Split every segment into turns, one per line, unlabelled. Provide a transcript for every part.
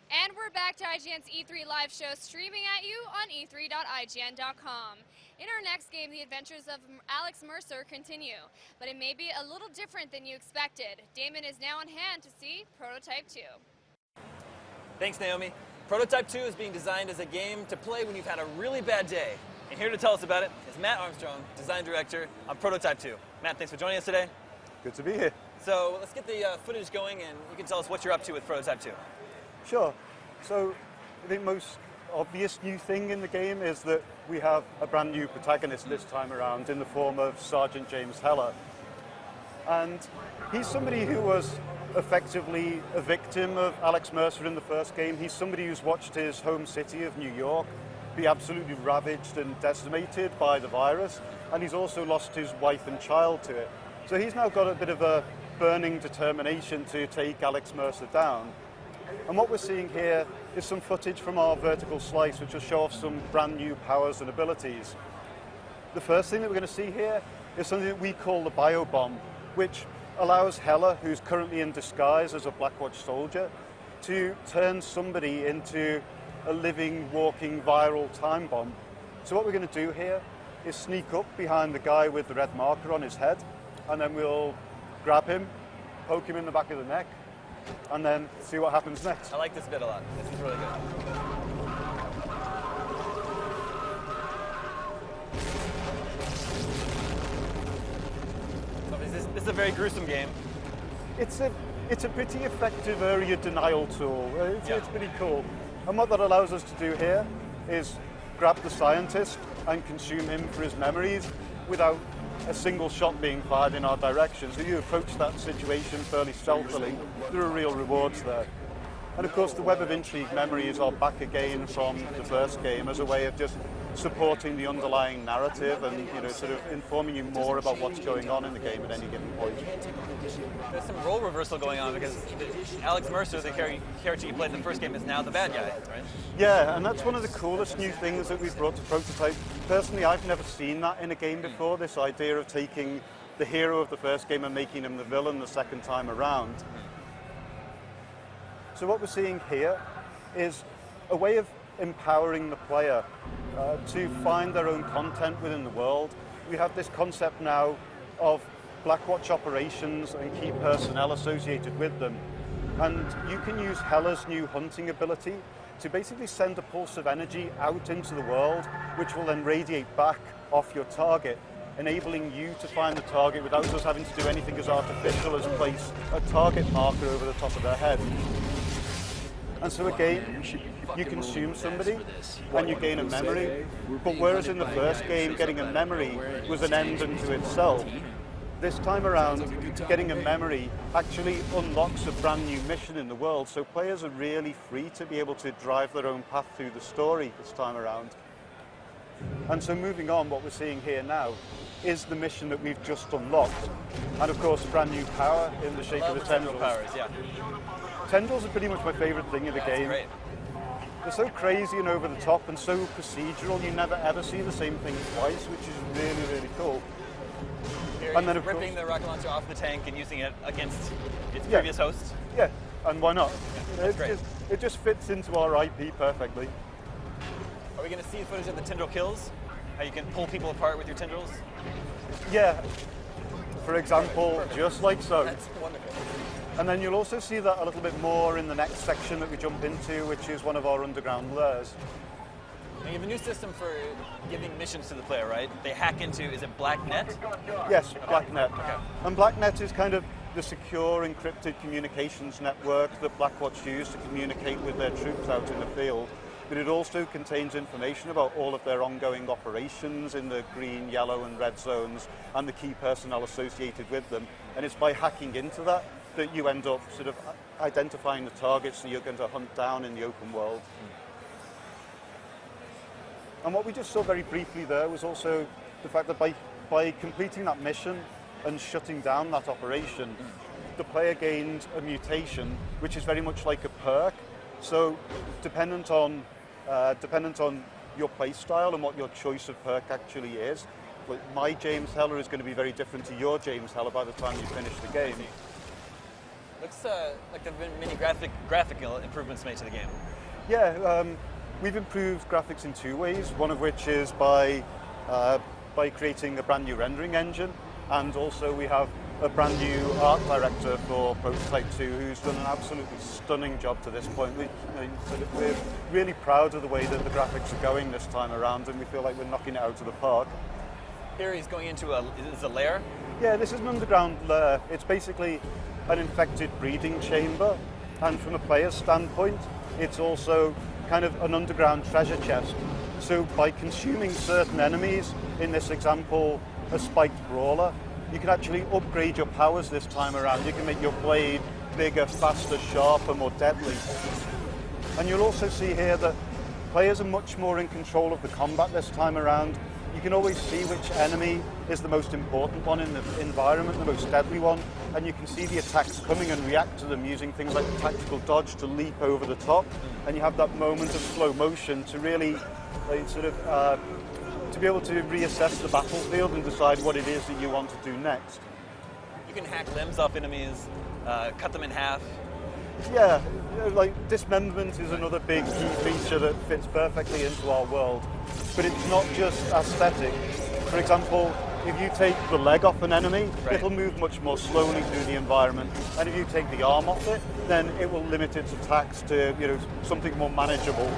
And we're back to IGN's E3 live show, streaming at you on e3.ign.com. In our next game, the adventures of Alex Mercer continue, but it may be a little different than you expected. Damon is now on hand to see Prototype 2.
Thanks, Naomi. Prototype 2 is being designed as a game to play when you've had a really bad day. And here to tell us about it is Matt Armstrong, design director on Prototype 2. Matt, thanks for joining us today.
Good to be here.
So let's get the footage going, and you can tell us what you're up to with Prototype 2.
Sure. So the most obvious new thing in the game is that we have a brand new protagonist this time around in the form of Sergeant James Heller. And he's somebody who was effectively a victim of Alex Mercer in the first game. He's somebody who's watched his home city of New York be absolutely ravaged and decimated by the virus, and he's also lost his wife and child to it. So he's now got a bit of a burning determination to take Alex Mercer down. And what we're seeing here is some footage from our vertical slice, which will show off some brand new powers and abilities. The first thing that we're going to see here is something that we call the biobomb, which allows Heller, who's currently in disguise as a Blackwatch soldier, to turn somebody into a living, walking, viral time bomb. So what we're going to do here is sneak up behind the guy with the red marker on his head, and then we'll grab him, poke him in the back of the neck, and then see what happens next.
I like this bit a lot. This is really good. So this is a very gruesome game.
It's a pretty effective area denial tool.
Yeah.
It's pretty cool. And what that allows us to do here is grab the scientist and consume him for his memories without a single shot being fired in our direction. So you approach that situation fairly stealthily. There are real rewards there. And of course the Web of Intrigue memories are back again from the first game as a way of just supporting the underlying narrative and sort of informing you more about what's going on in the game at any given point.
There's some role reversal going on because Alex Mercer, the character you played in the first game, is now the bad guy, right?
Yeah, and that's one of the coolest new things that we've brought to Prototype. Personally, I've never seen that in a game before, this idea of taking the hero of the first game and making him the villain the second time around. So what we're seeing here is a way of empowering the player to find their own content within the world. We have this concept now of Blackwatch operations and key personnel associated with them. And you can use Heller's new hunting ability to basically send a pulse of energy out into the world, which will then radiate back off your target, enabling you to find the target without us having to do anything as artificial as place a target marker over the top of their head. And so again, you consume somebody and you gain a memory, but whereas in the first game getting a memory was an end unto itself, this time around getting a memory actually unlocks a brand new mission in the world, so players are really free to be able to drive their own path through the story this time around. And so moving on, what we're seeing here now is the mission that we've just unlocked, and of course brand new power in the shape of the tendrils.
Powers, yeah.
Tendrils are pretty much my favorite thing in the game.
Great.
They're so crazy and over the top and so procedural, you never ever see the same thing twice, which is really, really cool.
Here
And then of
ripping
course,
the rocket launcher off the tank and using it against its previous host.
Yeah, and why not?
That's great.
It just fits into our IP perfectly.
Are we going to see footage of the tendril kills? How you can pull people apart with your tendrils?
Yeah, for example, just like so.
That's wonderful.
And then you'll also see that a little bit more in the next section that we jump into, which is one of our underground lairs.
And you have a new system for giving missions to the player, right? They hack into, is it BlackNet?
Yes, BlackNet.
Okay.
And BlackNet is kind of the secure encrypted communications network that Blackwatch use to communicate with their troops out in the field. But it also contains information about all of their ongoing operations in the green, yellow and red zones and the key personnel associated with them. And it's by hacking into that that you end up sort of identifying the targets that you're going to hunt down in the open world. And what we just saw very briefly there was also the fact that by completing that mission and shutting down that operation, the player gained a mutation, which is very much like a perk. So dependent on your play style and what your choice of perk actually is, like my James Heller is going to be very different to your James Heller by the time you finish the game.
Looks like there have been many graphical improvements made to the game.
Yeah, we've improved graphics in two ways, one of which is by creating a brand new rendering engine, and also we have a brand new art director for Prototype 2 who's done an absolutely stunning job to this point. We're really proud of the way that the graphics are going this time around, and we feel like we're knocking it out of the park.
Here he's going into a lair?
Yeah, this is an underground lair. It's basically an infected breeding chamber, and from a player's standpoint, it's also kind of an underground treasure chest. So by consuming certain enemies, in this example, a spiked brawler, you can actually upgrade your powers this time around. You can make your blade bigger, faster, sharper, more deadly. And you'll also see here that players are much more in control of the combat this time around. You can always see which enemy is the most important one in the environment, the most deadly one, and you can see the attacks coming and react to them using things like the tactical dodge to leap over the top, and you have that moment of slow motion to really to be able to reassess the battlefield and decide what it is that you want to do next.
You can hack limbs off enemies, cut them in half.
Yeah, like dismemberment is another big key feature that fits perfectly into our world. But it's not just aesthetic. For example, if you take the leg off an enemy, it'll move much more slowly through the environment. And if you take the arm off it, then it will limit its attacks to something more manageable.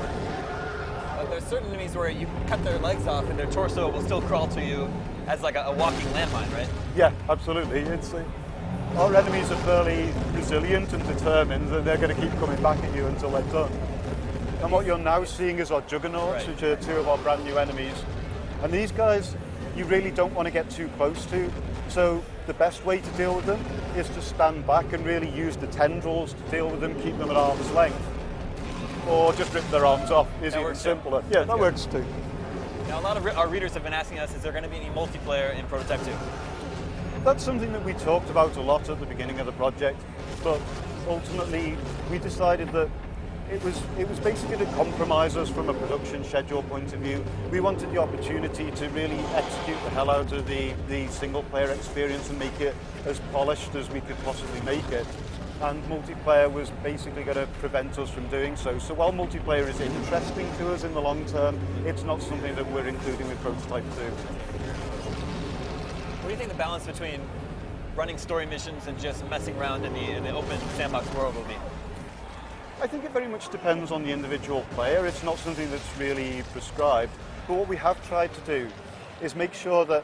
There's certain enemies where you cut their legs off and their torso will still crawl to you as like a walking landmine, right?
Yeah, absolutely. Our enemies are fairly resilient and determined, and they're going to keep coming back at you until they're done. And what you're now seeing is our juggernauts, which are two of our brand new enemies. And these guys, you really don't want to get too close to. So the best way to deal with them is to stand back and really use the tendrils to deal with them, keep them at arm's length. Or just rip their arms off is even simpler. Yeah, that works too.
Now, a lot of our readers have been asking us, is there going to be any multiplayer in Prototype 2?
That's something that we talked about a lot at the beginning of the project, but ultimately we decided that it was basically to compromise us from a production schedule point of view. We wanted the opportunity to really execute the hell out of the single player experience and make it as polished as we could possibly make it. And multiplayer was basically going to prevent us from doing so. So while multiplayer is interesting to us in the long term, it's not something that we're including with Prototype 2.
What do you think the balance between running story missions and just messing around in the open sandbox world will be?
I think it very much depends on the individual player. It's not something that's really prescribed. But what we have tried to do is make sure that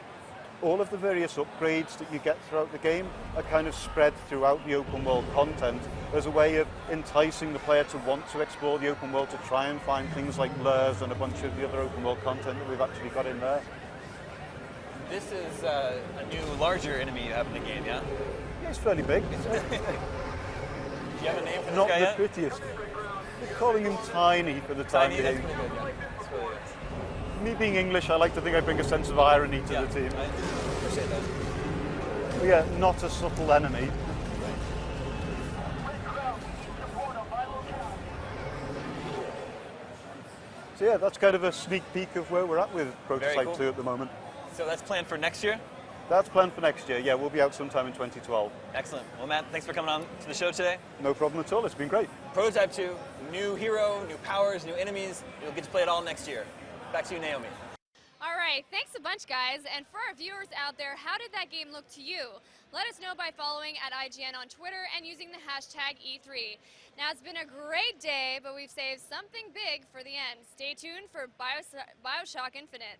all of the various upgrades that you get throughout the game are kind of spread throughout the open world content as a way of enticing the player to want to explore the open world, to try and find things like lures and a bunch of the other open world content that we've actually got in there.
This is a new, larger enemy you have in the game, yeah?
Yeah, it's fairly big.
Do you have a name for this
Not
guy
the
yet?
prettiest. We're calling him Tiny for the time
Tiny,
being.
that's pretty good, yeah. That's really good.
Me being English, I like to think I bring a sense of irony to the team.
I appreciate that.
But yeah, not a subtle enemy. So yeah, that's kind of a sneak peek of where we're at with Prototype 2 at the moment.
So that's planned for next year?
That's planned for next year, yeah. We'll be out sometime in 2012.
Excellent. Well, Matt, thanks for coming on to the show today.
No problem at all. It's been great.
Prototype 2, new hero, new powers, new enemies. You'll get to play it all next year. Back to you, Naomi.
All right, thanks a bunch, guys. And for our viewers out there, how did that game look to you? Let us know by following at IGN on Twitter and using the hashtag E3. Now, it's been a great day, but we've saved something big for the end. Stay tuned for BioShock Infinite.